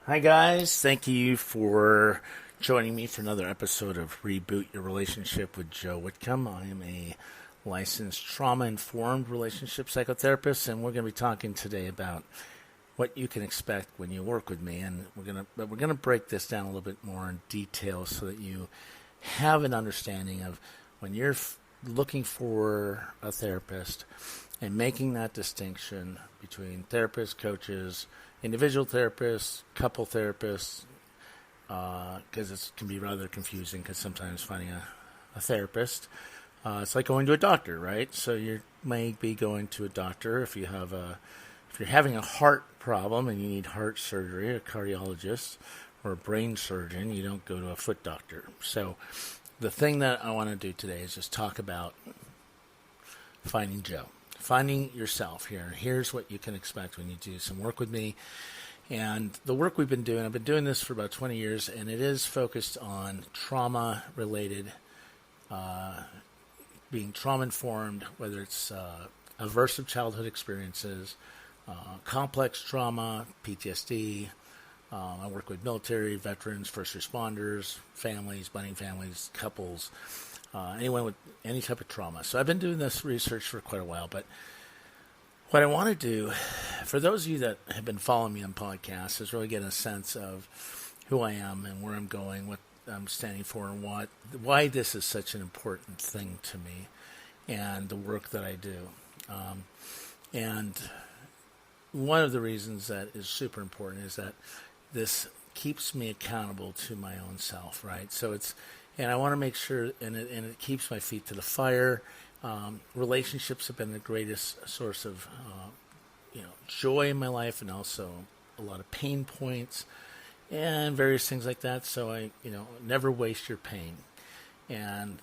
Hi, guys. Thank you for joining me for another episode of Reboot Your Relationship with Joe Whitcomb. I am a licensed trauma informed relationship psychotherapist, and we're going to be talking today about what you can expect when you work with me. And we're going to break this down a little bit more in detail so that you have an understanding of when you're looking for a therapist and making that distinction between therapists, coaches, individual therapists, couple therapists, because it can be rather confusing because sometimes finding a therapist, it's like going to a doctor, right? So you may be going to a doctor if you're having a heart problem and you need heart surgery, a cardiologist or a brain surgeon, you don't go to a foot doctor. So the thing that I want to do today is just talk about finding Joe. Finding yourself here. Here's what you can expect when you do some work with me. And the work we've been doing, I've been doing this for about 20 years, and it is focused on trauma-related, being trauma-informed, whether it's aversive childhood experiences, complex trauma, PTSD. I work with military, veterans, first responders, families, budding families, couples, anyone with any type of trauma. So I've been doing this research for quite a while, but what I want to do, for those of you that have been following me on podcasts, is really get a sense of who I am and where I'm going, what I'm standing for, and why this is such an important thing to me and the work that I do. And one of the reasons that is super important is that this keeps me accountable to my own self, right? And I want to make sure, and it keeps my feet to the fire. Relationships have been the greatest source of, joy in my life, and also a lot of pain points and various things like that. So I, never waste your pain. And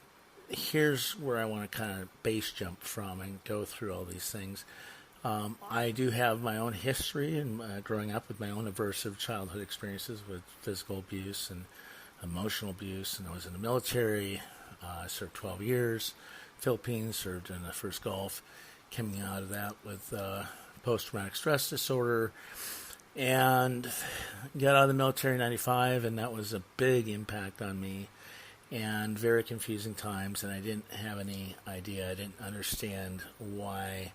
here's where I want to kind of base jump from and go through all these things. I do have my own history and growing up with my own aversive childhood experiences with physical abuse and emotional abuse, and I was in the military. I served 12 years, Philippines, served in the first Gulf, coming out of that with post-traumatic stress disorder, and got out of the military in 95, and that was a big impact on me, and very confusing times, and I didn't have any idea, I didn't understand why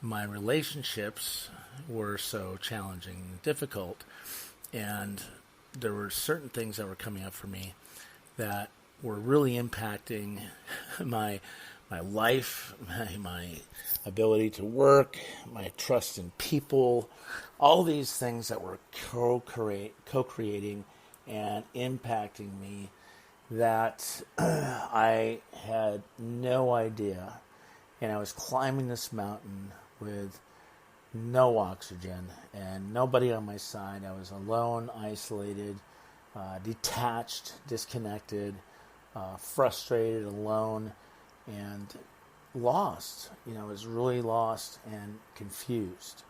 my relationships were so challenging and difficult, and there were certain things that were coming up for me that were really impacting my life, my ability to work, my trust in people, all these things that were co-creating and impacting me that I had no idea. And I was climbing this mountain with no oxygen and nobody on my side. I was alone, isolated, detached, disconnected, frustrated, alone, and lost. I was really lost and confused.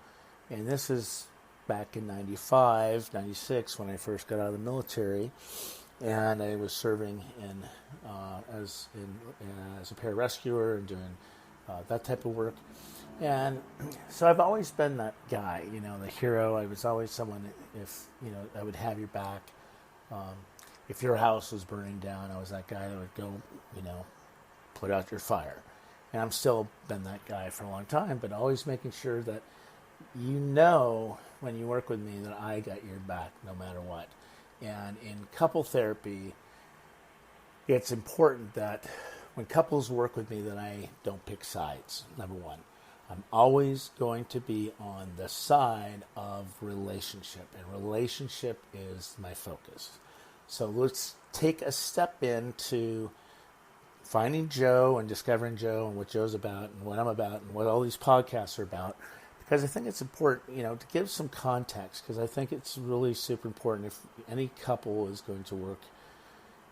And this is back in 95, 96 when I first got out of the military, and I was serving as a pararescuer and doing that type of work. And so I've always been that guy, the hero. I was always someone, if, I would have your back. If your house was burning down, I was that guy that would go, put out your fire. And I'm still been that guy for a long time, but always making sure that when you work with me that I got your back no matter what. And in couple therapy, it's important that when couples work with me that I don't pick sides, number one. I'm always going to be on the side of relationship, and relationship is my focus. So let's take a step into finding Joe and discovering Joe and what Joe's about and what I'm about and what all these podcasts are about, because I think it's important, to give some context, because I think it's really super important if any couple is going to work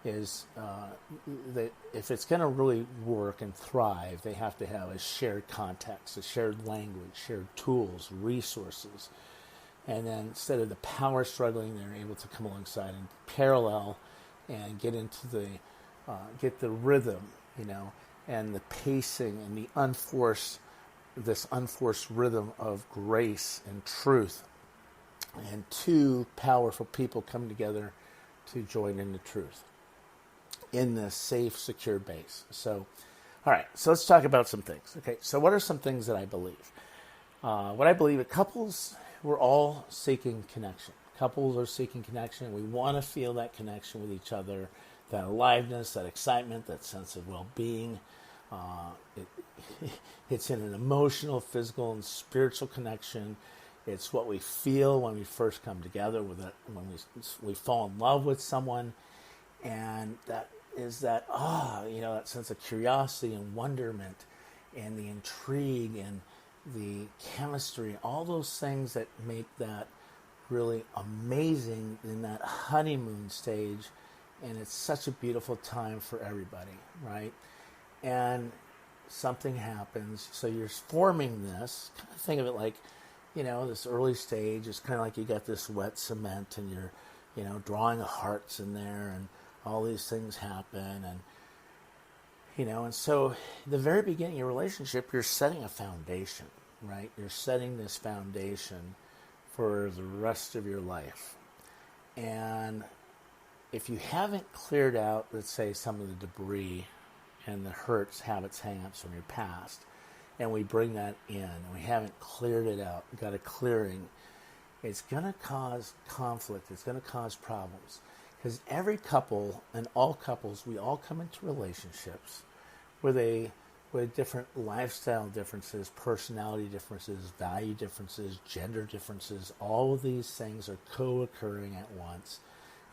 is that if it's going to really work and thrive, they have to have a shared context, a shared language, shared tools, resources. And then instead of the power struggling, they're able to come alongside and parallel and get into get the rhythm, and the pacing and this unforced rhythm of grace and truth and two powerful people come together to join in the truth in this safe, secure base. So, all right, so let's talk about some things. Okay, so what are some things that I believe? What I believe, couples, we're all seeking connection. Couples are seeking connection. We want to feel that connection with each other, that aliveness, that excitement, that sense of well-being. It's in an emotional, physical, and spiritual connection. It's what we feel when we first come together with it, when we fall in love with someone, and that is that that sense of curiosity and wonderment, and the intrigue and the chemistry, all those things that make that really amazing in that honeymoon stage, and it's such a beautiful time for everybody, right? And something happens, so you're forming this. Kind of think of it like, this early stage is kind of like you got this wet cement, and you're, drawing hearts in there, and all these things happen, and and so the very beginning of your relationship, you're setting a foundation, right? You're setting this foundation for the rest of your life. And if you haven't cleared out, let's say, some of the debris and the hurts, habits, hang-ups from your past, and we bring that in, and we haven't cleared it out, got a clearing, it's going to cause conflict. It's going to cause problems. Because every couple and all couples, we all come into relationships with different lifestyle differences, personality differences, value differences, gender differences. All of these things are co-occurring at once.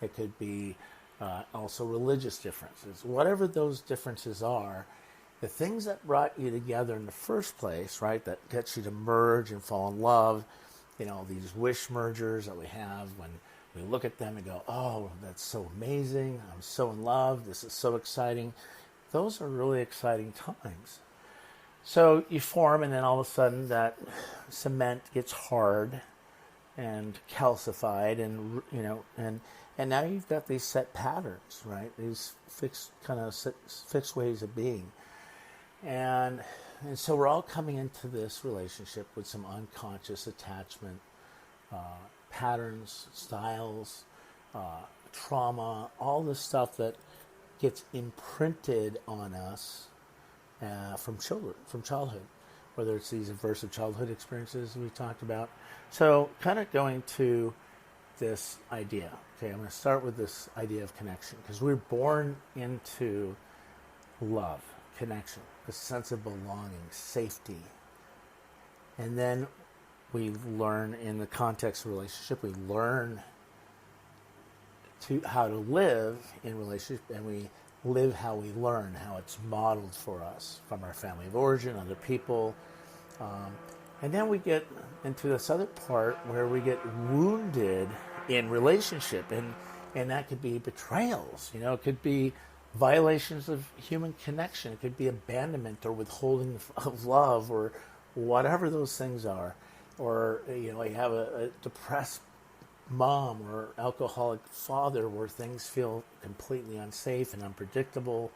It could be also religious differences. Whatever those differences are, the things that brought you together in the first place, right, that gets you to merge and fall in love, these wish mergers that we have when we look at them and go, oh, that's so amazing. I'm so in love. This is so exciting. Those are really exciting times. So you form, and then all of a sudden that cement gets hard and calcified, and and now you've got these set patterns, right? These fixed ways of being, and so we're all coming into this relationship with some unconscious attachment patterns, styles, trauma, all the stuff that gets imprinted on us from childhood, whether it's these aversive childhood experiences we talked about. So kind of going to this idea. Okay, I'm going to start with this idea of connection, because we're born into love, connection, a sense of belonging, safety. And then we learn, in the context of relationship, we learn how to live in relationship, and we live how we learn, how it's modeled for us from our family of origin, other people. And then we get into this other part where we get wounded in relationship, and that could be betrayals, it could be violations of human connection, it could be abandonment or withholding of love, or whatever those things are. Or, you have a depressed mom or alcoholic father where things feel completely unsafe and unpredictable,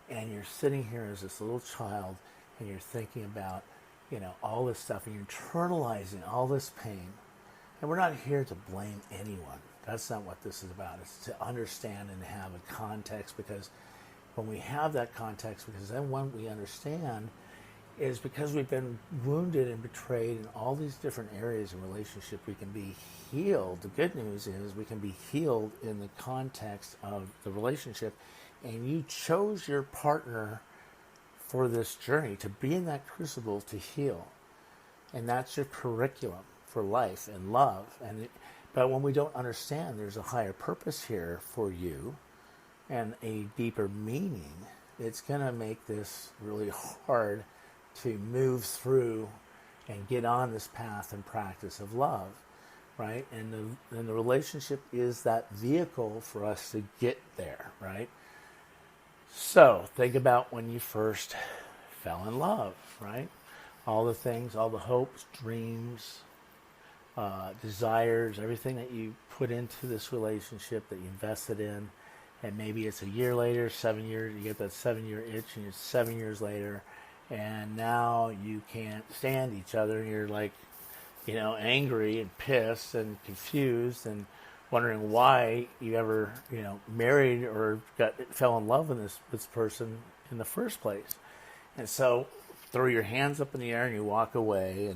and you're sitting here as this little child, and you're thinking about, all this stuff, and you're internalizing all this pain. And we're not here to blame anyone. That's not what this is about. It's to understand and have a context, because when we have that context, because then when we understand, is because we've been wounded and betrayed in all these different areas in relationship, we can be healed. The good news is we can be healed in the context of the relationship, and you chose your partner for this journey, to be in that crucible to heal. And that's your curriculum for life and love. But when we don't understand there's a higher purpose here for you and a deeper meaning, it's going to make this really hard to move through and get on this path and practice of love, right? And the relationship is that vehicle for us to get there, right? So think about when you first fell in love, right? All the things, all the hopes, dreams, desires, everything that you put into this relationship that you invested in, and maybe it's a year later, 7 years, you get that 7-year itch, and it's 7 years later, and now you can't stand each other, and you're like angry and pissed and confused and wondering why you ever, married or fell in love with this person in the first place. And so throw your hands up in the air and you walk away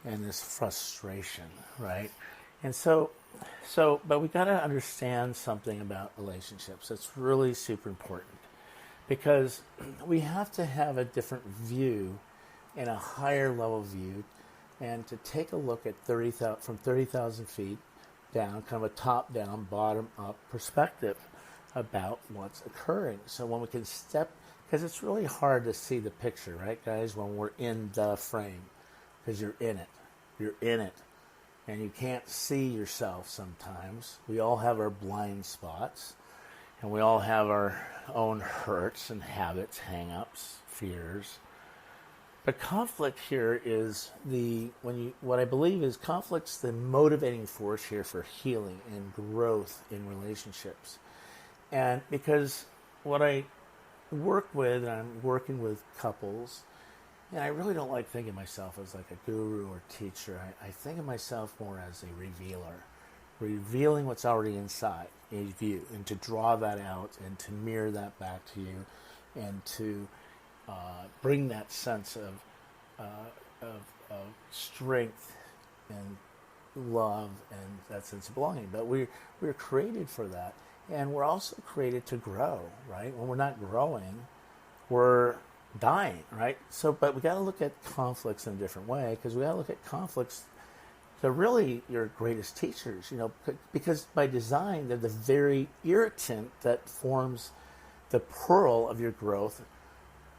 and this frustration, right? And but we got to understand something about relationships. It's really super important because we have to have a different view and a higher level view, and to take a look at from 30,000 feet down, kind of a top-down, bottom-up perspective about what's occurring. So when we can because it's really hard to see the picture, right, guys, when we're in the frame, because you're in it. You're in it. And you can't see yourself sometimes. We all have our blind spots, and we all have our own hurts and habits, hang-ups, fears. But conflict here is what I believe is conflict's the motivating force here for healing and growth in relationships. And because what I work with, and I'm working with couples, and I really don't like thinking of myself as like a guru or teacher. I think of myself more as a revealer, revealing what's already inside of you, and to draw that out and to mirror that back to you, and to bring that sense of strength and love and that sense of belonging. But we're created for that, and we're also created to grow, right? When we're not growing, we're dying, right? But we got to look at conflicts in a different way, because we got to look at conflicts. They're really your greatest teachers, because by design, they're the very irritant that forms the pearl of your growth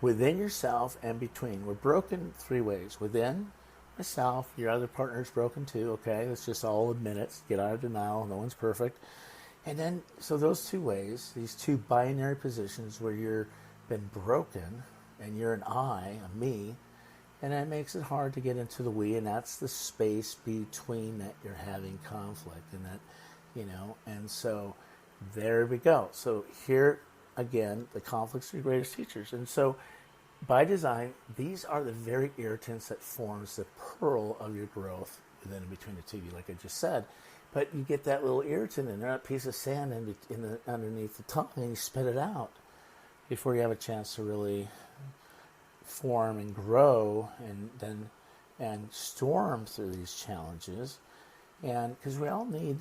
within yourself and between. We're broken three ways. Within myself, your other partner's broken too, okay? Let's just all admit it. Get out of denial. No one's perfect. And then, so those two ways, these two binary positions where you're been broken, and you're an I, a me, and that makes it hard to get into the we, and that's the space between that you're having conflict, and that, and so there we go. So here, again, the conflicts are your greatest teachers. And so by design, these are the very irritants that forms the pearl of your growth within and between the two of you, like I just said. But you get that little irritant in there, that piece of sand underneath the tongue, and you spit it out before you have a chance to really form and grow and storm through these challenges. And because we all need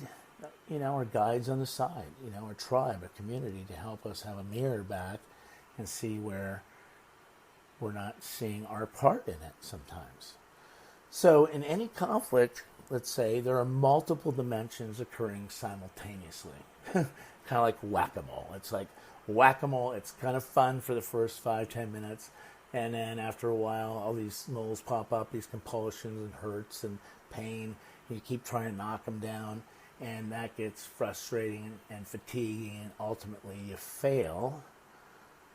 our guides on the side, our tribe, a community to help us have a mirror back and see where we're not seeing our part in it sometimes. So in any conflict, let's say, there are multiple dimensions occurring simultaneously. Kind of like whack-a-mole. It's like whack-a-mole. It's kind of fun for the first 5-10 minutes. And then after a while, all these moles pop up, these compulsions and hurts and pain. And you keep trying to knock them down. And that gets frustrating and fatiguing. And ultimately, you fail.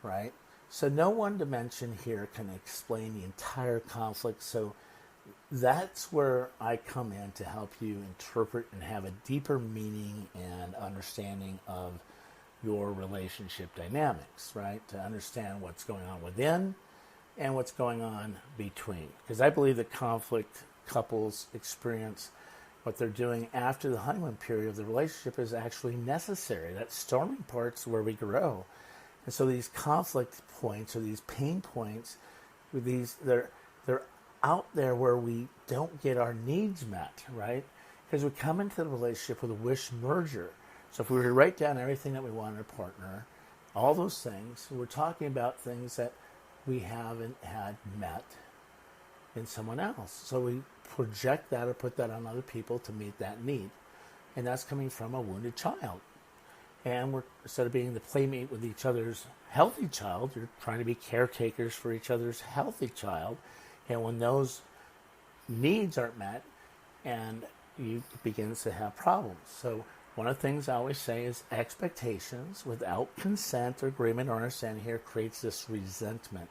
Right? So no one dimension here can explain the entire conflict. So that's where I come in to help you interpret and have a deeper meaning and understanding of your relationship dynamics, right? To understand what's going on within and what's going on between. Because I believe that conflict couples experience what they're doing after the honeymoon period of the relationship is actually necessary. That storming part's where we grow. And so these conflict points or these pain points, they're out there where we don't get our needs met, right? Because we come into the relationship with a wish merger. So if we were to write down everything that we want in a partner, all those things, we're talking about things that we haven't had met in someone else. So we project that or put that on other people to meet that need. And that's coming from a wounded child. And we're, instead of being the playmate with each other's healthy child, you're trying to be caretakers for each other's healthy child. And when those needs aren't met, and you begins to have problems. So one of the things I always say is expectations without consent or agreement or understanding here creates this resentment.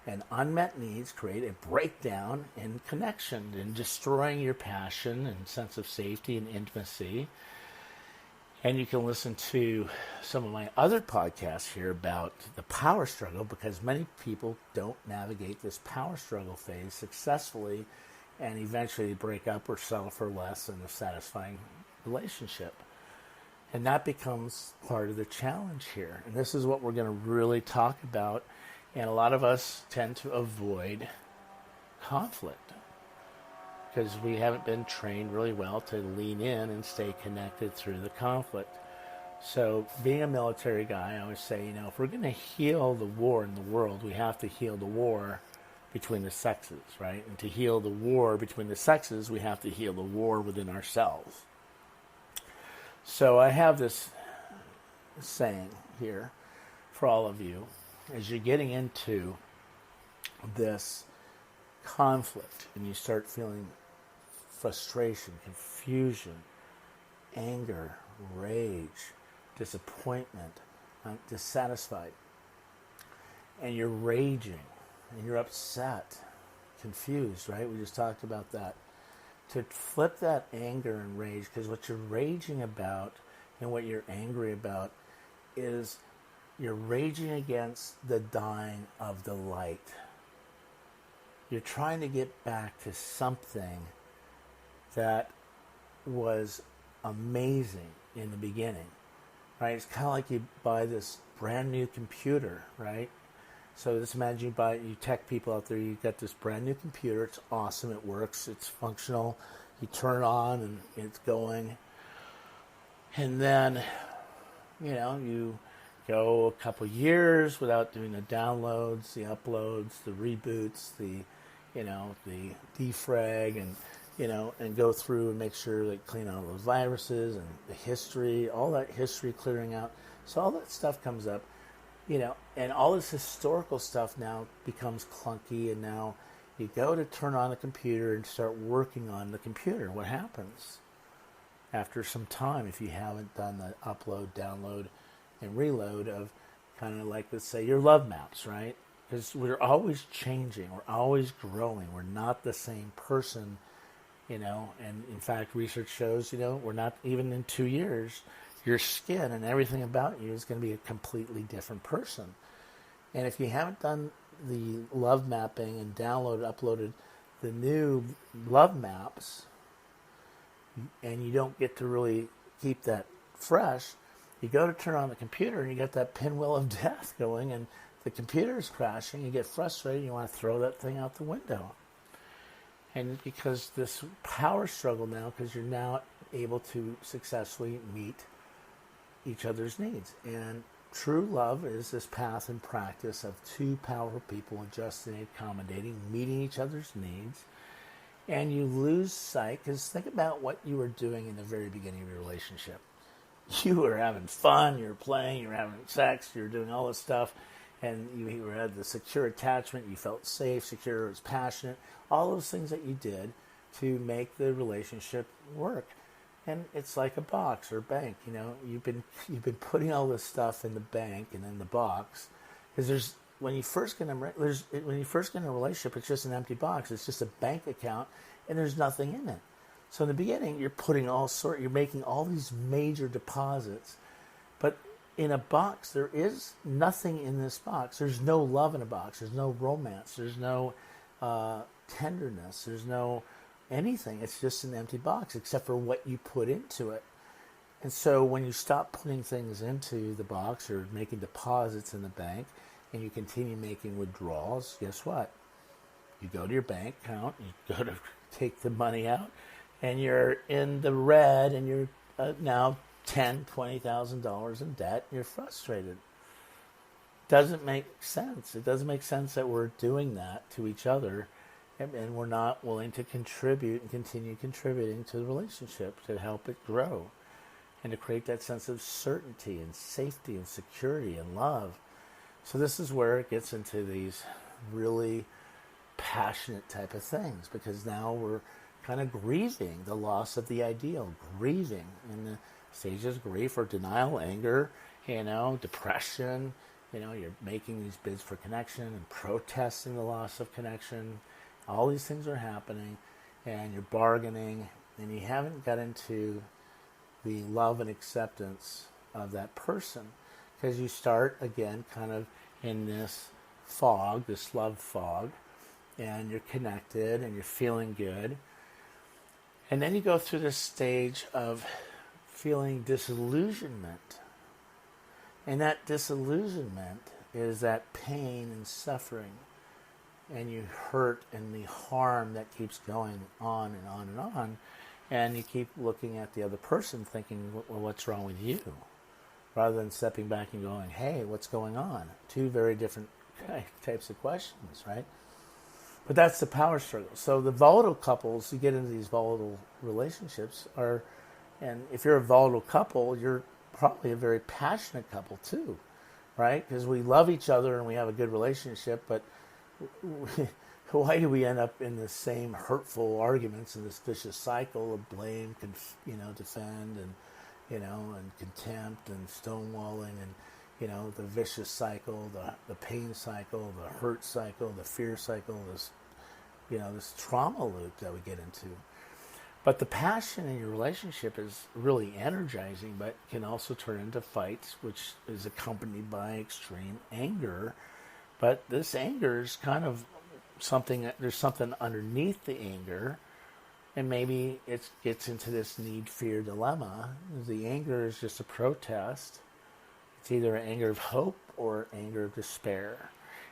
And unmet needs create a breakdown in connection and destroying your passion and sense of safety and intimacy. And you can listen to some of my other podcasts here about the power struggle, because many people don't navigate this power struggle phase successfully, and eventually break up or settle for less in a satisfying relationship. And that becomes part of the challenge here. And this is what we're going to really talk about. And a lot of us tend to avoid conflict because we haven't been trained really well to lean in and stay connected through the conflict. So being a military guy, I always say, if we're going to heal the war in the world, we have to heal the war between the sexes, right? And to heal the war between the sexes, we have to heal the war within ourselves. So I have this saying here for all of you as you're getting into this conflict and you start feeling frustration, confusion, anger, rage, disappointment, dissatisfied, and you're raging and you're upset, confused, right? We just talked about that. To flip that anger and rage, because what you're raging about and what you're angry about is you're raging against the dying of the light. You're trying to get back to something that was amazing in the beginning, right? It's kind of like you buy this brand new computer, right? So just imagine you tech people out there, you got this brand new computer, it's awesome, it works, it's functional, you turn it on and it's going. And then, you go a couple years without doing the downloads, the uploads, the reboots, the defrag, and go through and make sure that clean out those viruses and the history, all that history clearing out. So all that stuff comes up. And all this historical stuff now becomes clunky, and now you go to turn on the computer and start working on the computer. What happens after some time if you haven't done the upload, download, and reload of kind of like, let's say, your love maps, right? Because we're always changing, we're always growing, we're not the same person, and in fact, research shows, we're not even in 2 years. Your skin and everything about you is going to be a completely different person. And if you haven't done the love mapping and uploaded the new love maps, and you don't get to really keep that fresh, you go to turn on the computer and you get that pinwheel of death going and the computer is crashing, you get frustrated, you want to throw that thing out the window. And because this power struggle now, because you're now able to successfully meet each other's needs. And true love is this path and practice of two powerful people adjusting, accommodating, meeting each other's needs. And you lose sight, because think about what you were doing in the very beginning of your relationship. You were having fun, you were playing, you were having sex, you were doing all this stuff, and you had the secure attachment, you felt safe, secure, it was passionate, all those things that you did to make the relationship work. And it's like a box or a bank, you've been putting all this stuff in the bank and in the box, because when you first get in a relationship, it's just an empty box. It's just a bank account, and there's nothing in it. So in the beginning, you're making all these major deposits, but in a box, there is nothing in this box. There's no love in a box. There's no romance. There's no tenderness. There's no anything. It's just an empty box except for what you put into it. And so when you stop putting things into the box or making deposits in the bank and you continue making withdrawals, guess what? You go to your bank account, you go to take the money out, and you're in the red, and you're now $10,000, $20,000 in debt, and you're frustrated. Doesn't make sense. It doesn't make sense that we're doing that to each other, and we're not willing to contribute and continue contributing to the relationship to help it grow and to create that sense of certainty and safety and security and love. So this is where it gets into these really passionate type of things, because now we're kind of grieving the loss of the ideal, grieving in the stages of grief or denial, anger, depression. You're making these bids for connection and protesting the loss of connection. All these things are happening, and you're bargaining, and you haven't got into the love and acceptance of that person, because you start again kind of in this fog, this love fog, and you're connected and you're feeling good. And then you go through this stage of feeling disillusionment. And that disillusionment is that pain and suffering, and you hurt and the harm that keeps going on and on and on. And you keep looking at the other person thinking, well, what's wrong with you? Rather than stepping back and going, hey, what's going on? Two very different types of questions, right? But that's the power struggle. So the volatile couples, you get into these volatile relationships and if you're a volatile couple, you're probably a very passionate couple too, right? Because we love each other and we have a good relationship, but why do we end up in the same hurtful arguments in this vicious cycle of blame, defend, and contempt and stonewalling and, the vicious cycle, the pain cycle, the hurt cycle, the fear cycle, this trauma loop that we get into. But the passion in your relationship is really energizing, but can also turn into fights, which is accompanied by extreme anger. But this anger is kind of there's something underneath the anger, and maybe it gets into this need-fear dilemma. The anger is just a protest. It's either an anger of hope or anger of despair.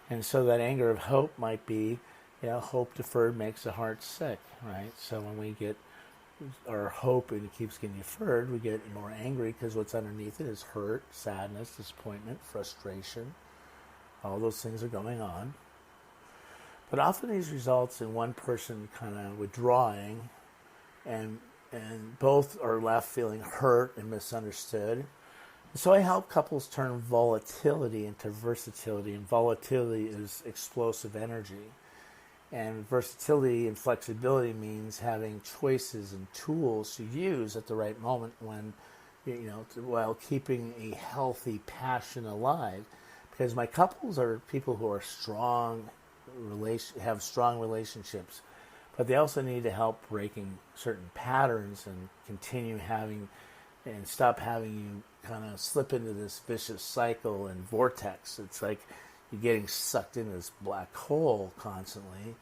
And so that anger of hope might be, hope deferred makes the heart sick, right? So when we get our hope and it keeps getting deferred, we get more angry because what's underneath it is hurt, sadness, disappointment, frustration. All those things are going on. But often these results in one person kind of withdrawing and both are left feeling hurt and misunderstood. So I help couples turn volatility into versatility, and volatility is explosive energy. And versatility and flexibility means having choices and tools to use at the right moment when, while keeping a healthy passion alive. Because my couples are people who are have strong relationships, but they also need to help breaking certain patterns and continue having and stop having you kind of slip into this vicious cycle and vortex. It's like you're getting sucked into this black hole constantly,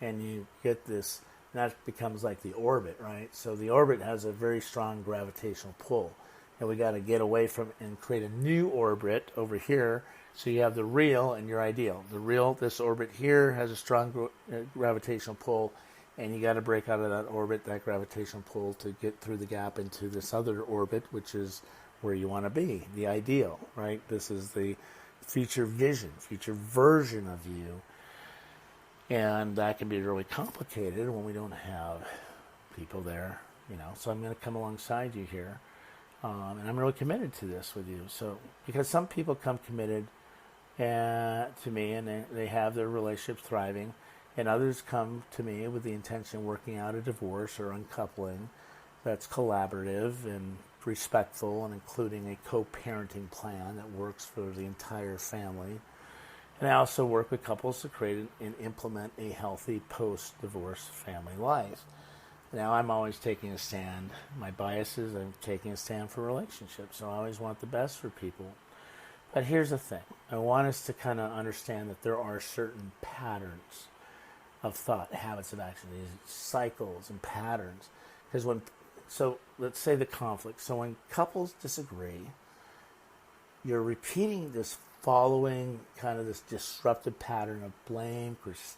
and you get this, and that becomes like the orbit, right? So the orbit has a very strong gravitational pull, and we got to get away from and create a new orbit over here. So you have the real and your ideal. The real, this orbit here has a strong gravitational pull, and you got to break out of that orbit, that gravitational pull, to get through the gap into this other orbit, which is where you want to be, the ideal, right? This is the future vision, future version of you. And that can be really complicated when we don't have people there, So I'm going to come alongside you here. And I'm really committed to this with you. So, because some people come committed to me and they have their relationship thriving, and others come to me with the intention of working out a divorce or uncoupling that's collaborative and respectful and including a co-parenting plan that works for the entire family. And I also work with couples to create and implement a healthy post-divorce family life. Now, I'm always taking a stand. My bias is I'm taking a stand for relationships, so I always want the best for people. But here's the thing. I want us to kind of understand that there are certain patterns of thought, habits of action, these cycles and patterns. Because so let's say the conflict. So when couples disagree, you're repeating this following kind of this disruptive pattern of blame,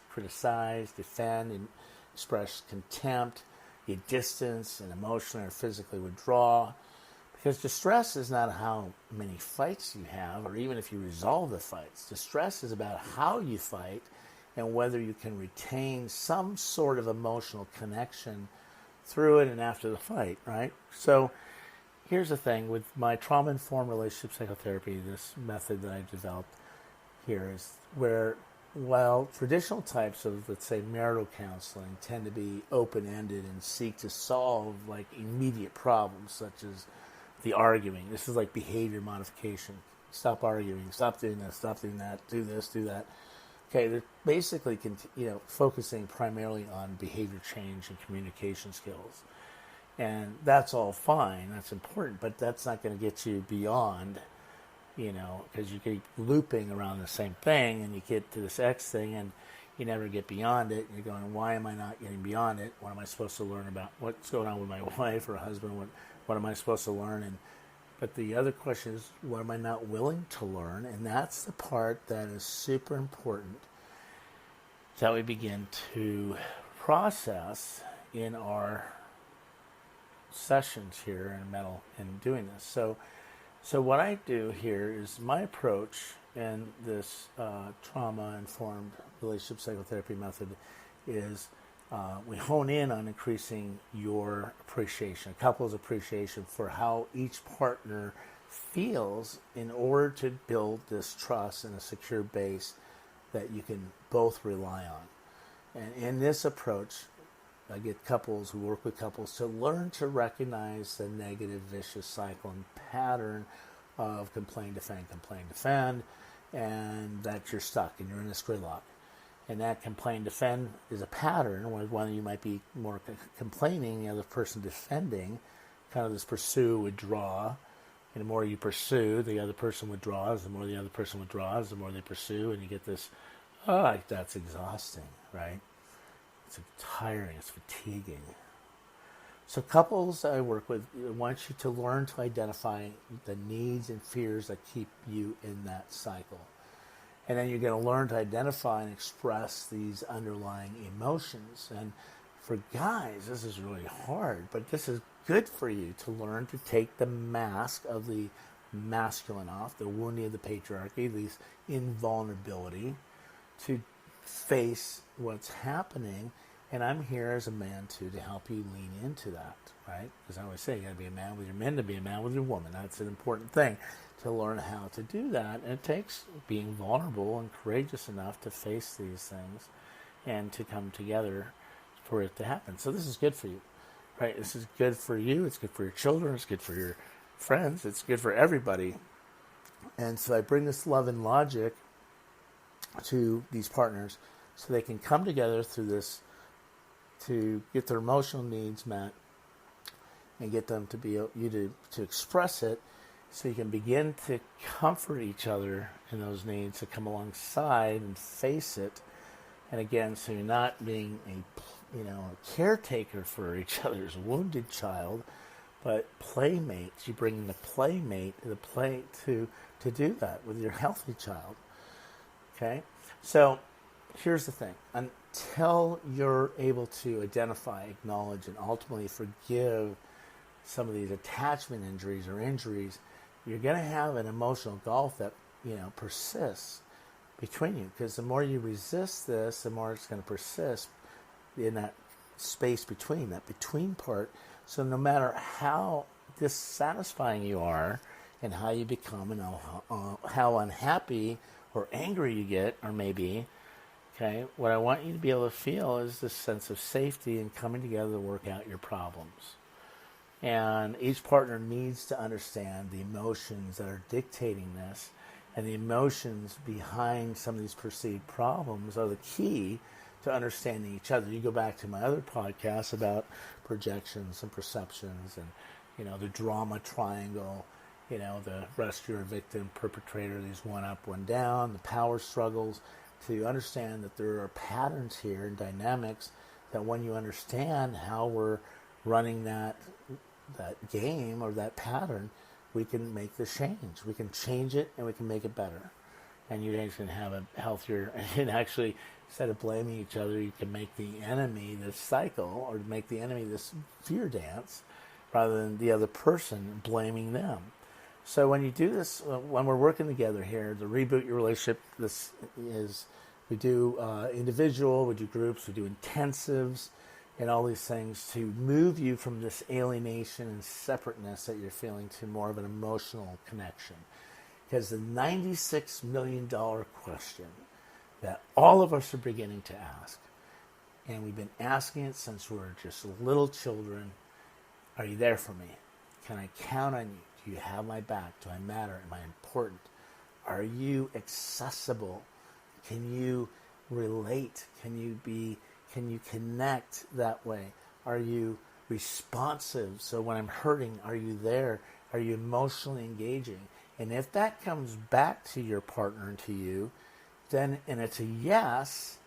criticize, defend, and express contempt. You distance and emotionally or physically withdraw. Because distress is not how many fights you have, or even if you resolve the fights. Distress is about how you fight and whether you can retain some sort of emotional connection through it and after the fight, right? So here's the thing. With my trauma-informed relationship psychotherapy, this method that I developed here is where, while traditional types of, let's say, marital counseling tend to be open-ended and seek to solve like immediate problems, such as the arguing. This is like behavior modification. Stop arguing. Stop doing this. Stop doing that. Do this. Do that. Okay, they're basically focusing primarily on behavior change and communication skills. And that's all fine. That's important. But that's not going to get you beyond, because you keep looping around the same thing and you get to this X thing. And, you never get beyond it. You're going, why am I not getting beyond it? What am I supposed to learn about what's going on with my wife or husband? What am I supposed to learn? But the other question is, what am I not willing to learn? And that's the part that is super important that we begin to process in our sessions here in doing this. So what I do here is my approach in this trauma-informed relationship psychotherapy method is we hone in on increasing your appreciation, a couple's appreciation for how each partner feels in order to build this trust and a secure base that you can both rely on. And in this approach, I get couples who work with couples to learn to recognize the negative vicious cycle and pattern of complain, defend, and that you're stuck and you're in this gridlock. And that complain, defend is a pattern where one of you might be more complaining, the other person defending, kind of this pursue, withdraw. And the more you pursue, the other person withdraws. The more the other person withdraws, the more they pursue. And you get this, that's exhausting, right? It's tiring, it's fatiguing. So couples I work with want you to learn to identify the needs and fears that keep you in that cycle. And then you're going to learn to identify and express these underlying emotions. And for guys, this is really hard, but this is good for you to learn to take the mask of the masculine off, the wounding of the patriarchy, these invulnerability, to face what's happening. And I'm here as a man, too, to help you lean into that, right? Because I always say you got to be a man with your men to be a man with your woman. That's an important thing, to learn how to do that. And it takes being vulnerable and courageous enough to face these things and to come together for it to happen. So this is good for you, right? This is good for you. It's good for your children. It's good for your friends. It's good for everybody. And so I bring this love and logic to these partners so they can come together through this to get their emotional needs met and get them to be you to express it, so you can begin to comfort each other in those needs, to come alongside and face it. And again, so you're not being a caretaker for each other's wounded child, but playmates. You bring the playmate to the play to do that with your healthy child. Okay, so here's the thing. Until you're able to identify, acknowledge, and ultimately forgive some of these attachment injuries or injuries, you're going to have an emotional gulf that persists between you. Because the more you resist this, the more it's going to persist in that space between, that between part. So no matter how dissatisfying you are and how you become and how unhappy or angry you get, or maybe, okay, what I want you to be able to feel is this sense of safety and coming together to work out your problems. And each partner needs to understand the emotions that are dictating this, and the emotions behind some of these perceived problems are the key to understanding each other. You go back to my other podcast about projections and perceptions and, the drama triangle, the rescuer, victim, perpetrator, these one up, one down, the power struggles, to understand that there are patterns here and dynamics that when you understand how we're running that game or that pattern, we can make the change. We can change it and we can make it better. And you guys can have a healthier, and actually, instead of blaming each other, you can make the enemy this cycle, or make the enemy this fear dance, rather than the other person blaming them. So when you do this, when we're working together here, to reboot your relationship, this is, we do individual, we do groups, we do intensives, and all these things to move you from this alienation and separateness that you're feeling to more of an emotional connection. Because the $96 million question that all of us are beginning to ask, and we've been asking it since we were just little children, are you there for me? Can I count on you? Do you have my back? Do I matter? Am I important? Are you accessible? Can you relate? Can you connect that way? Are you responsive? So when I'm hurting, are you there? Are you emotionally engaging? And if that comes back to your partner and to you, then, and it's a yes,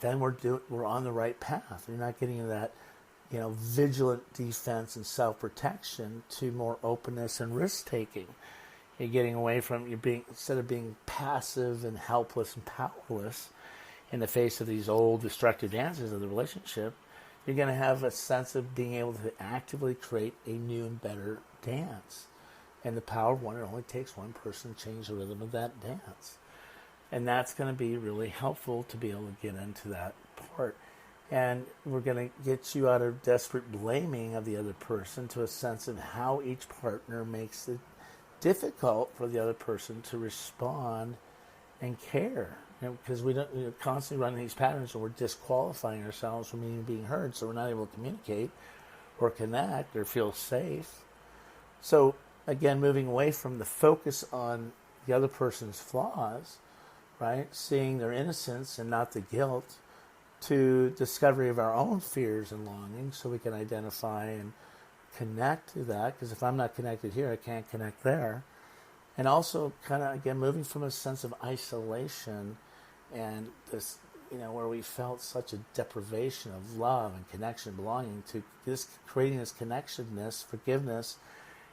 then we're on the right path. You're not getting into that, vigilant defense and self-protection to more openness and risk-taking. You're getting away from, instead of being passive and helpless and powerless in the face of these old destructive dances of the relationship, you're going to have a sense of being able to actively create a new and better dance. And the power of one, it only takes one person to change the rhythm of that dance. And that's going to be really helpful to be able to get into that part. And we're going to get you out of desperate blaming of the other person to a sense of how each partner makes it difficult for the other person to respond and care. Because we're constantly running these patterns and we're disqualifying ourselves from even being heard, so we're not able to communicate or connect or feel safe. So again, moving away from the focus on the other person's flaws, right? Seeing their innocence and not the guilt, to discovery of our own fears and longings so we can identify and connect to that. Because if I'm not connected here, I can't connect there. And also kind of, again, moving from a sense of isolation and this, where we felt such a deprivation of love and connection, belonging, to this, creating this connectedness, forgiveness,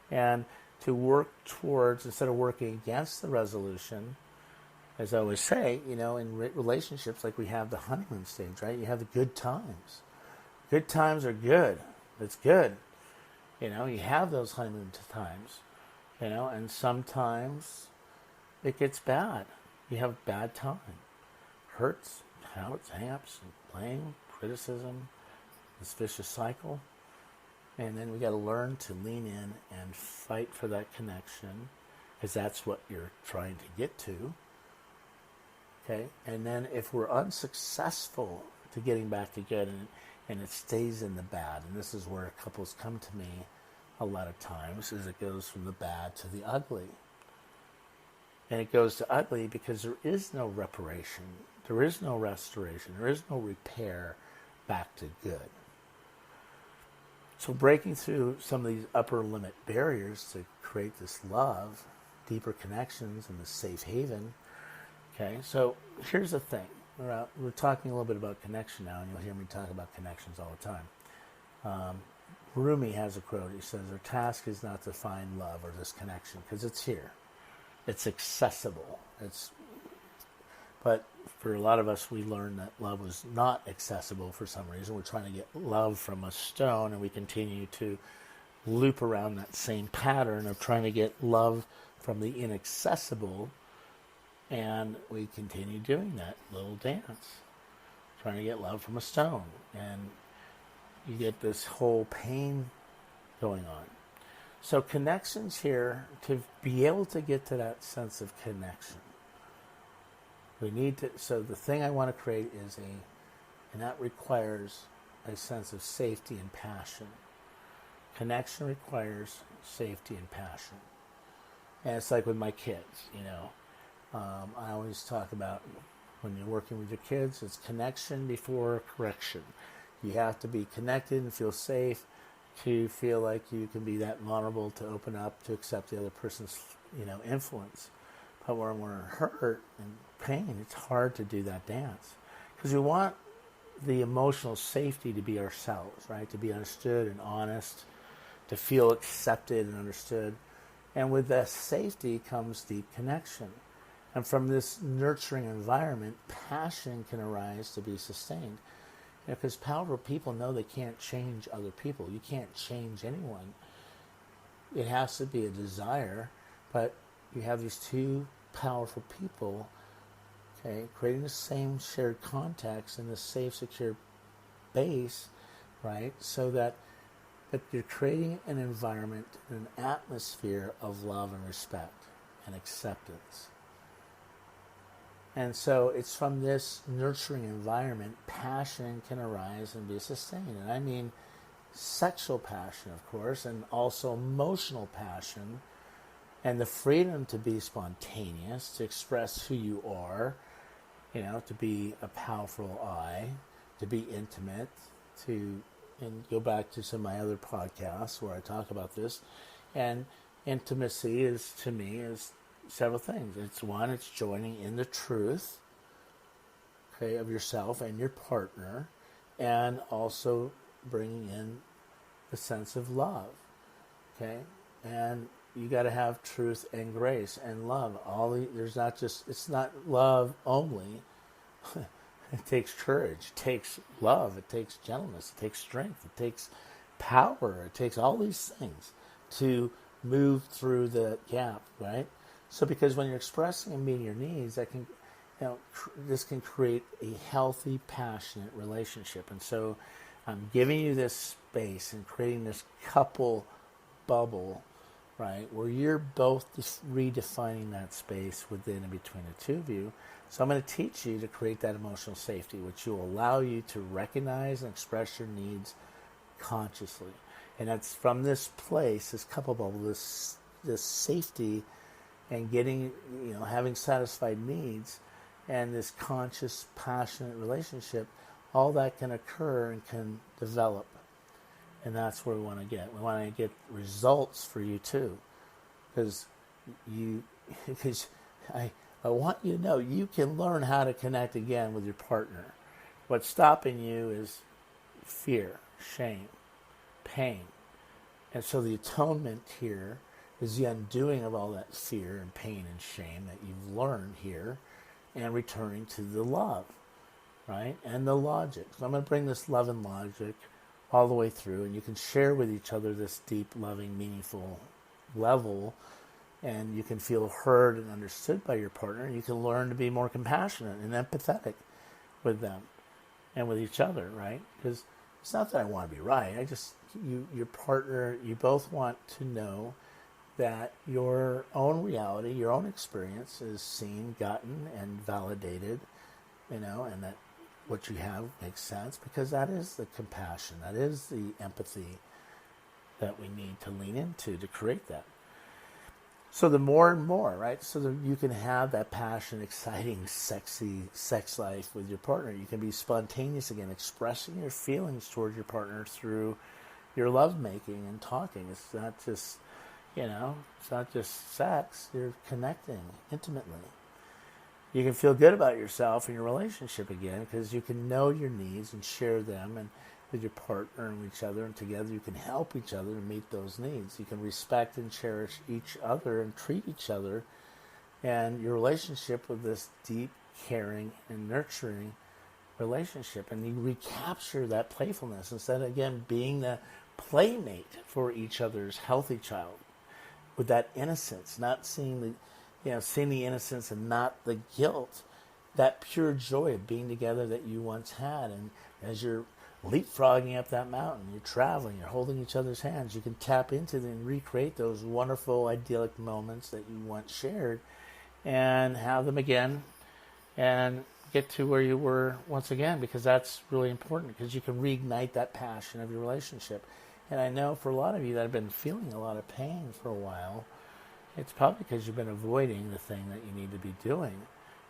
and to work towards, instead of working against the resolution, as I always say, in relationships, like we have the honeymoon stage, right? You have the good times. Good times are good. It's good. You have those honeymoon times, and sometimes it gets bad. You have a bad time. Hurts, hang-ups, blame, criticism, this vicious cycle. And then we got to learn to lean in and fight for that connection, because that's what you're trying to get to. Okay? And then if we're unsuccessful to getting back to good, and it stays in the bad, and this is where couples come to me a lot of times, is it goes from the bad to the ugly. And it goes to ugly because there is no reparation, there is no restoration, there is no repair back to good. So breaking through some of these upper limit barriers to create this love, deeper connections, and this safe haven. Okay, so here's the thing. We're talking a little bit about connection now, and you'll hear me talk about connections all the time. Rumi has a quote. He says, our task is not to find love or this connection, because it's here. It's accessible. But for a lot of us, we learned that love was not accessible for some reason. We're trying to get love from a stone, and we continue to loop around that same pattern of trying to get love from the inaccessible, and we continue doing that little dance, trying to get love from a stone, and you get this whole pain going on. So connections here, to be able to get to that sense of connection, we need to, so the thing I want to create is and that requires a sense of safety and passion. Connection requires safety and passion. And it's like with my kids, I always talk about when you're working with your kids, it's connection before correction. You have to be connected and feel safe to feel like you can be that vulnerable to open up, to accept the other person's, influence. But when we're hurt and pain, it's hard to do that dance. Because we want the emotional safety to be ourselves, right? To be understood and honest, to feel accepted and understood. And with that safety comes deep connection. And from this nurturing environment, passion can arise to be sustained. Because powerful people know they can't change other people. You can't change anyone. It has to be a desire, but you have these two powerful people, okay, creating the same shared context in the safe, secure base, right? So that you're creating an environment, an atmosphere of love and respect and acceptance. And so it's from this nurturing environment, passion can arise and be sustained. And I mean sexual passion, of course, and also emotional passion, and the freedom to be spontaneous, to express who you are, to be a powerful I, to be intimate, and go back to some of my other podcasts where I talk about this. And intimacy is, to me, is several things. It's one, it's joining in the truth, okay, of yourself and your partner, and also bringing in the sense of love, okay? And you got to have truth and grace and love. There's not just, it's not love only. It takes courage, it takes love, it takes gentleness, it takes strength, it takes power, it takes all these things to move through the gap, right? So because when you're expressing and meeting your needs, that can, this can create a healthy, passionate relationship. And so I'm giving you this space and creating this couple bubble, right, where you're both redefining that space within and between the two of you. So I'm going to teach you to create that emotional safety, which will allow you to recognize and express your needs consciously. And that's from this place, this couple bubble, this safety, and getting, having satisfied needs, and this conscious, passionate relationship, all that can occur and can develop. And that's where we want to get. We want to get results for you too, because I want you to know you can learn how to connect again with your partner. What's stopping you is fear, shame, pain. And so the atonement here is the undoing of all that fear and pain and shame that you've learned here, and returning to the love, right? And the logic. So I'm going to bring this love and logic all the way through, and you can share with each other this deep, loving, meaningful level, and you can feel heard and understood by your partner. You can learn to be more compassionate and empathetic with them and with each other, right? Because it's not that I want to be right. Your partner, you both want to know that your own reality, your own experience is seen, gotten, and validated, and that what you have makes sense, because that is the compassion, that is the empathy that we need to lean into to create that. So the more and more, right? So that you can have that passion, exciting, sexy sex life with your partner. You can be spontaneous again, expressing your feelings toward your partner through your lovemaking and talking. It's not just, it's not just sex. You're connecting intimately. You can feel good about yourself and your relationship again, because you can know your needs and share them, and with your partner and each other, and together you can help each other to meet those needs. You can respect and cherish each other and treat each other, and your relationship with this deep, caring, and nurturing relationship. And you recapture that playfulness instead of, again, being the playmate for each other's healthy child, with that innocence, not seeing seeing the innocence and not the guilt, that pure joy of being together that you once had. And as you're leapfrogging up that mountain, you're traveling, you're holding each other's hands, you can tap into them and recreate those wonderful, idyllic moments that you once shared, and have them again, and get to where you were once again, because that's really important, because you can reignite that passion of your relationship. And I know for a lot of you that have been feeling a lot of pain for a while, it's probably because you've been avoiding the thing that you need to be doing,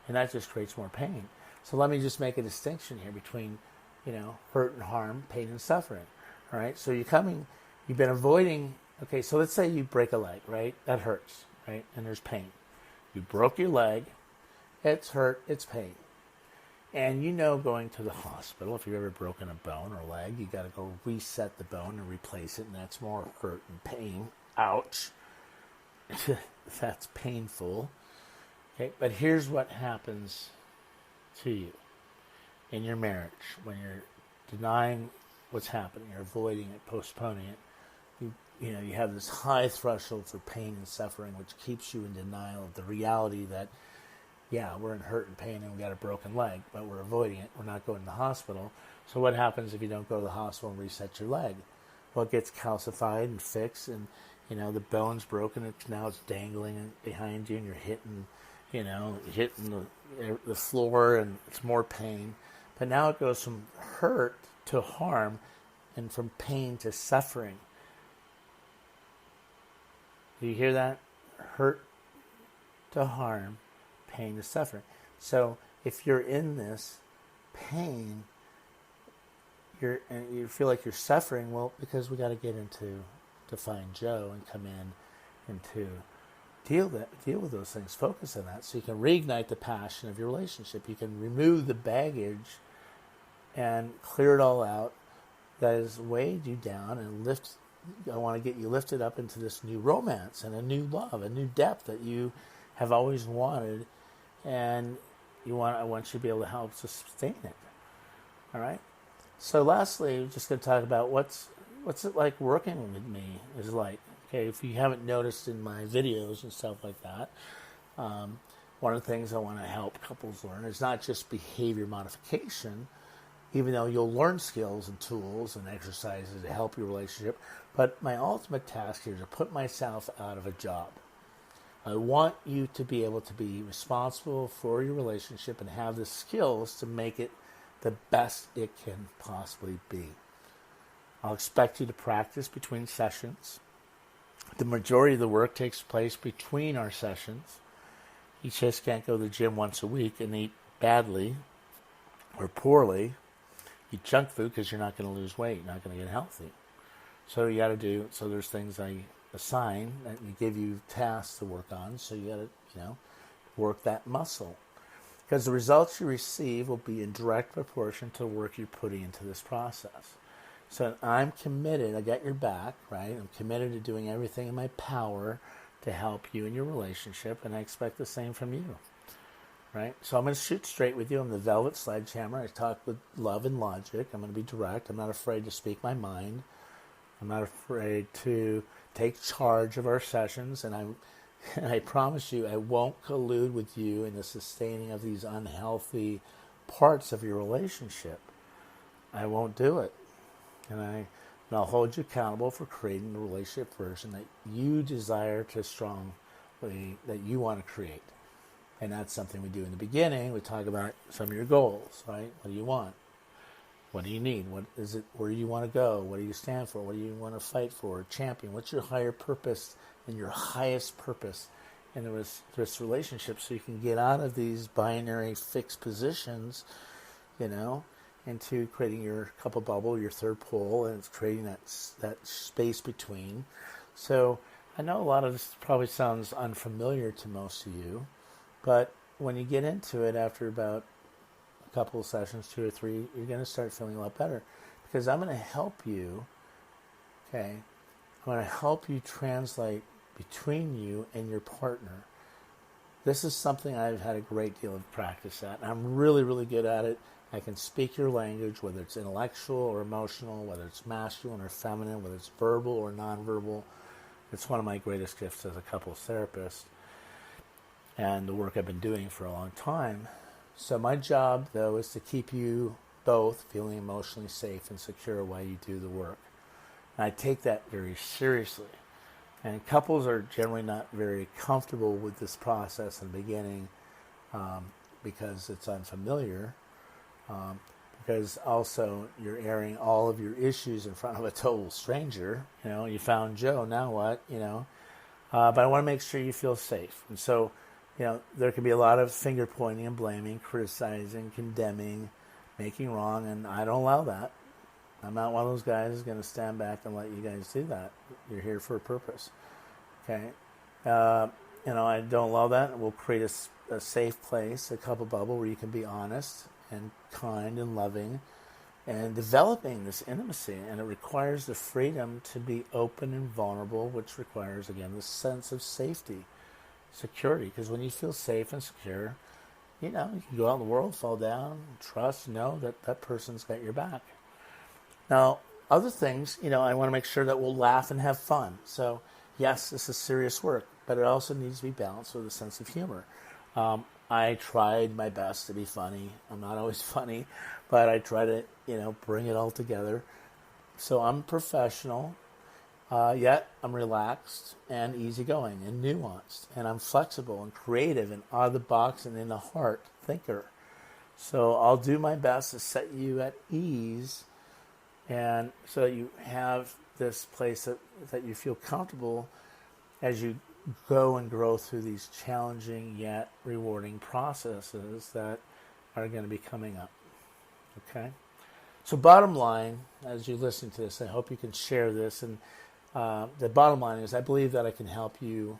and that just creates more pain. So let me just make a distinction here between hurt and harm, pain and suffering. All right. So you've been avoiding. Okay. So let's say you break a leg, right? That hurts, right? And there's pain. You broke your leg. It's hurt. It's pain. And going to the hospital, if you've ever broken a bone or leg, you got to go reset the bone and replace it. And that's more hurt and pain. Ouch. That's painful. Okay. But here's what happens to you in your marriage when you're denying what's happening, you're avoiding it, postponing it. You have this high threshold for pain and suffering, which keeps you in denial of the reality that, we're in hurt and pain and we got a broken leg, but we're avoiding it. We're not going to the hospital. So what happens if you don't go to the hospital and reset your leg? Well, it gets calcified and fixed, and the bone's broken. It's dangling behind you, and you're hitting the floor, and it's more pain. But now it goes from hurt to harm, and from pain to suffering. Do you hear that? Hurt to harm, pain to suffering. So if you're in this pain, you feel like you're suffering, well, because we got to get into to find Joe and come into deal with those things. Focus on that so you can reignite the passion of your relationship. You can remove the baggage and clear it all out that has weighed you down and I want to get you lifted up into this new romance and a new love, a new depth that you have always wanted, and I want you to be able to help sustain it. All right. So lastly, we're just going to talk about what's it like working with me is like. Okay, if you haven't noticed in my videos and stuff like that, one of the things I want to help couples learn is not just behavior modification, even though you'll learn skills and tools and exercises to help your relationship, but my ultimate task here is to put myself out of a job. I want you to be able to be responsible for your relationship and have the skills to make it the best it can possibly be. I'll expect you to practice between sessions. The majority of the work takes place between our sessions. You just can't go to the gym once a week and eat badly or poorly. Eat junk food because you're not going to lose weight. You're not going to get healthy. So you got to do. So there's things I assign that you give you tasks to work on. So you got to, work that muscle, because the results you receive will be in direct proportion to the work you're putting into this process. So I'm committed. I got your back, right? I'm committed to doing everything in my power to help you in your relationship, and I expect the same from you, right? So I'm going to shoot straight with you. I'm the velvet sledgehammer. I talk with love and logic. I'm going to be direct. I'm not afraid to speak my mind. I'm not afraid to take charge of our sessions, and I promise you I won't collude with you in the sustaining of these unhealthy parts of your relationship. I won't do it. And I'll hold you accountable for creating the relationship version that you desire to strongly, that you want to create. And that's something we do in the beginning. We talk about some of your goals, right? What do you want? What do you need? What is it? Where do you want to go? What do you stand for? What do you want to fight for? Champion? What's your higher purpose and your highest purpose in this relationship, so you can get out of these binary fixed positions, into creating your couple bubble, your third pole, and it's creating that space between. So I know a lot of this probably sounds unfamiliar to most of you, but when you get into it after about a couple of sessions, 2 or 3, you're going to start feeling a lot better, because I'm going to help you, okay? I'm going to help you translate between you and your partner. This is something I've had a great deal of practice at, and I'm really, really good at it. I can speak your language, whether it's intellectual or emotional, whether it's masculine or feminine, whether it's verbal or nonverbal. It's one of my greatest gifts as a couples therapist, and the work I've been doing for a long time. So my job, though, is to keep you both feeling emotionally safe and secure while you do the work. And I take that very seriously. And couples are generally not very comfortable with this process in the beginning because it's unfamiliar. Because also you're airing all of your issues in front of a total stranger. You found Joe, now what? But I want to make sure you feel safe. And so, there can be a lot of finger pointing and blaming, criticizing, condemning, making wrong, and I don't allow that. I'm not one of those guys who's going to stand back and let you guys do that. You're here for a purpose. Okay? I don't allow that. We'll create a safe place, a couple bubble where you can be honest and kind and loving and developing this intimacy. And it requires the freedom to be open and vulnerable, which requires, again, the sense of safety, security. Because when you feel safe and secure, you can go out in the world, fall down, trust, know that that person's got your back. Now, other things, I want to make sure that we'll laugh and have fun. So, yes, this is serious work, but it also needs to be balanced with a sense of humor. I tried my best to be funny. I'm not always funny, but I try to, bring it all together. So I'm professional, yet I'm relaxed and easygoing and nuanced, and I'm flexible and creative and out of the box and in the heart thinker. So I'll do my best to set you at ease, and so that you have this place that you feel comfortable as you go and grow through these challenging yet rewarding processes that are going to be coming up. Okay? So bottom line, as you listen to this, I hope you can share this. And the bottom line is I believe that I can help you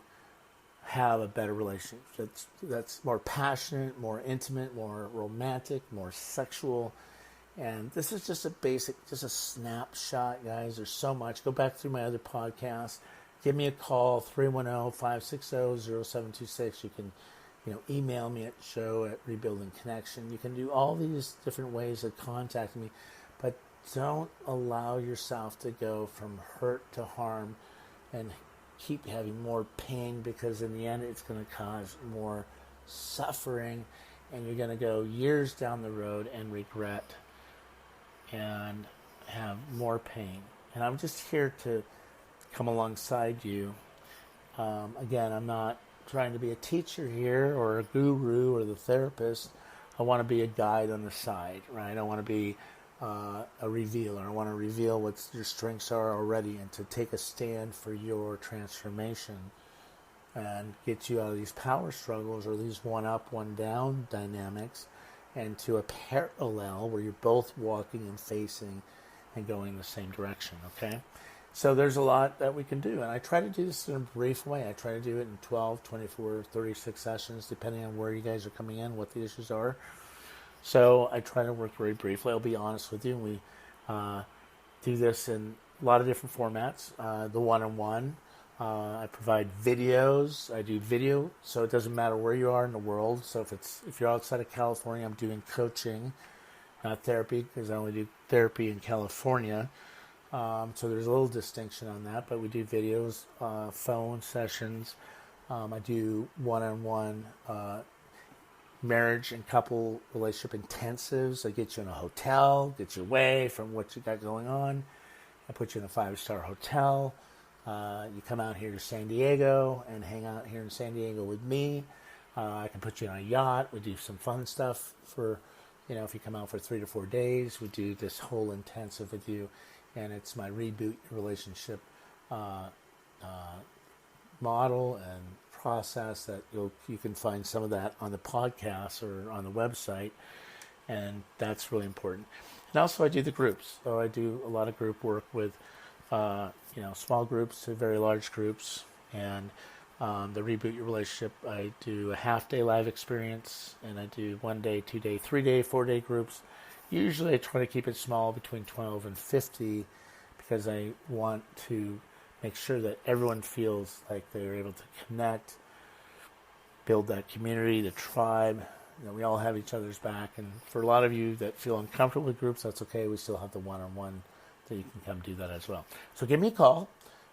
have a better relationship that's more passionate, more intimate, more romantic, more sexual. And this is just a snapshot, guys. There's so much. Go back through my other podcasts. Give me a call, 310-560-0726. You can, email me at show@rebuildingconnection. You can do all these different ways of contacting me, but don't allow yourself to go from hurt to harm and keep having more pain, because in the end it's going to cause more suffering, and you're going to go years down the road and regret and have more pain. And I'm just here to come alongside you. Again, I'm not trying to be a teacher here or a guru or the therapist. I want to be a guide on the side, right? I want to be a revealer. I want to reveal what your strengths are already and to take a stand for your transformation and get you out of these power struggles or these one up, one down dynamics and to a parallel where you're both walking and facing and going the same direction, okay? So there's a lot that we can do, and I try to do this in a brief way. I try to do it in 12, 24, 36 sessions, depending on where you guys are coming in, what the issues are. So I try to work very briefly. I'll be honest with you. We do this in a lot of different formats. The one-on-one, I provide videos. I do video, so it doesn't matter where you are in the world. So if you're outside of California, I'm doing coaching, not therapy, because I only do therapy in California. So there's a little distinction on that, but we do videos, phone sessions. I do one-on-one marriage and couple relationship intensives. I get you in a hotel, get you away from what you got going on. I put you in a 5-star hotel. You come out here to San Diego and hang out here in San Diego with me. I can put you on a yacht. We do some fun stuff for, if you come out for 3 to 4 days, we do this whole intensive with you. And it's my Reboot relationship model and process that you can find some of that on the podcast or on the website, and that's really important. And also I do the groups. So I do a lot of group work with small groups to very large groups, and the Reboot Your Relationship, I do a half-day live experience, and I do 1 day, 2 day, 3 day, 4 day groups. Usually I try to keep it small, between 12 and 50, because I want to make sure that everyone feels like they're able to connect, build that community, the tribe. We all have each other's back. And for a lot of you that feel uncomfortable with groups, that's okay. We still have the one-on-one that you can come do that as well. So give me a call.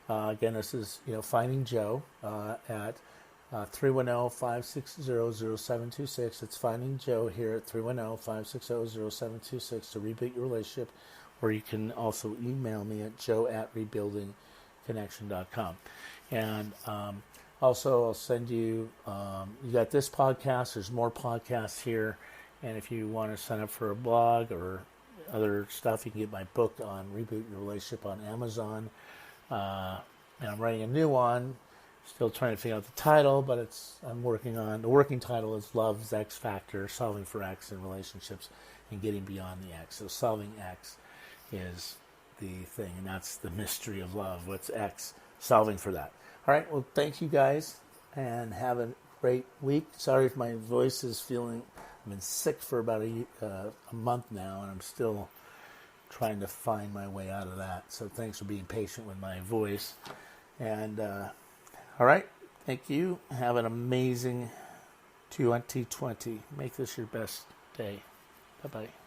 Again, this is Finding Joe at 310-560-0726. It's Finding Joe here at 310-560-0726 to reboot your relationship, or you can also email me at joe@rebuildingconnection.com. And also, I'll send you, you got this podcast, there's more podcasts here, and if you want to sign up for a blog or other stuff, you can get my book on Reboot Your Relationship on Amazon. And I'm writing a new one. Still trying to figure out the title, but I'm working on, the working title is Love's X Factor, Solving for X in Relationships and Getting Beyond the X. So solving X is the thing, and that's the mystery of love. What's X? Solving for that. All right, well, thank you guys, and have a great week. Sorry if my voice is feeling, I've been sick for about a month now, and I'm still trying to find my way out of that. So thanks for being patient with my voice. And all right, thank you. Have an amazing 2020. Make this your best day. Bye-bye.